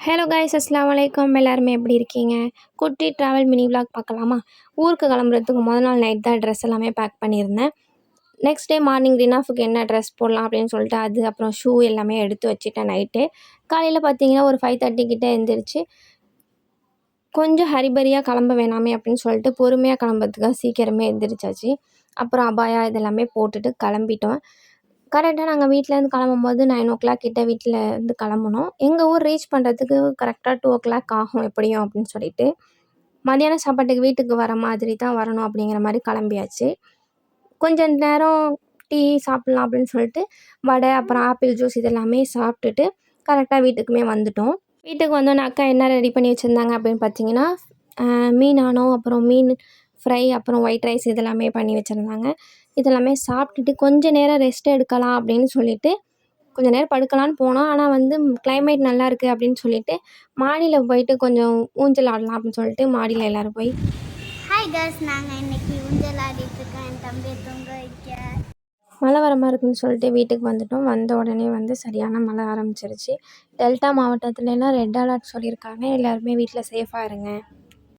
Hello guys, அஸ்ஸலாமு அலைக்கும். எல்லாருமே எப்படி இருக்கீங்க? குட்டி ட்ராவல் மினி விலாக் பார்க்கலாமா? ஊருக்கு கிளம்புறதுக்கு முதல் நாள் நைட் தான் ட்ரெஸ் எல்லாமே பேக் பண்ணியிருந்தேன். நெக்ஸ்ட் டே மார்னிங் ரினாஃபுக்கு என்ன ட்ரெஸ் போடலாம் அப்படின்னு சொல்லிட்டு அப்புறம் ஷூ எல்லாமே எடுத்து வச்சுட்டேன் நைட்டே. காலையில் பார்த்தீங்கன்னா ஒரு 5:30 கிட்ட எழுந்திரிச்சு கொஞ்சம் ஹரிபரியாக கிளம்ப வேணாமே அப்படின்னு சொல்லிட்டு பொறுமையாக கிளம்புறதுக்காக சீக்கிரமே எழுந்திரிச்சாச்சு. அப்புறம் அபாயா இதெல்லாமே போட்டுட்டு கிளம்பிட்டோம். கரெக்டாக நாங்கள் வீட்டிலேருந்து கிளம்பும்போது 9:00 கிட்ட வீட்டிலேருந்து கிளம்புனோம். எங்கள் ஊர் ரீச் பண்ணுறதுக்கு கரெக்டாக 2:00 ஆகும் எப்படியும் அப்படின்னு சொல்லிட்டு, மதியானம் சாப்பாட்டுக்கு வீட்டுக்கு வர மாதிரி தான் வரணும் அப்படிங்கிற மாதிரி கிளம்பியாச்சு. கொஞ்சம் நேரம் டீ சாப்பிட்லாம் அப்படின்னு சொல்லிட்டு வடை, அப்புறம் ஆப்பிள் ஜூஸ் இதெல்லாமே சாப்பிட்டுட்டு கரெக்டாக வீட்டுக்குமே வந்துட்டோம். வீட்டுக்கு வந்தோன்னே அக்கா என்ன ரெடி பண்ணி வச்சுருந்தாங்க அப்படின்னு பார்த்தீங்கன்னா, மீனானம், அப்புறம் மீன் ஃப்ரை, அப்புறம் ஒயிட் ரைஸ் இதெல்லாமே பண்ணி வச்சுருந்தாங்க. இதெல்லாமே சாப்பிட்டுட்டு கொஞ்சம் நேரம் ரெஸ்ட் எடுக்கலாம் அப்படின்னு சொல்லிட்டு கொஞ்சம் நேரம் படுக்கலான்னு போனோம். ஆனால் கிளைமேட் நல்லா இருக்குது அப்படின்னு சொல்லிட்டு மாடியில் போயிட்டு கொஞ்சம் ஊஞ்சல் ஆடலாம் அப்படின்னு சொல்லிட்டு மாடியில் எல்லோரும் போய் ஹாய் கேர்ள்ஸ், நாங்கள் இன்றைக்கி ஊஞ்சல் ஆடிட்டுருக்கோம். என் தம்பியை தூங்க வைக்க. மழை வர மாதிரி இருக்குன்னு சொல்லிட்டு வீட்டுக்கு வந்துட்டோம். வந்த உடனே சரியான மழை ஆரம்பிச்சிருச்சு. டெல்டா மாவட்டத்துலலாம் ரெட் அலர்ட் சொல்லியிருக்காங்க. எல்லாருமே வீட்டில் சேஃபாக இருங்க.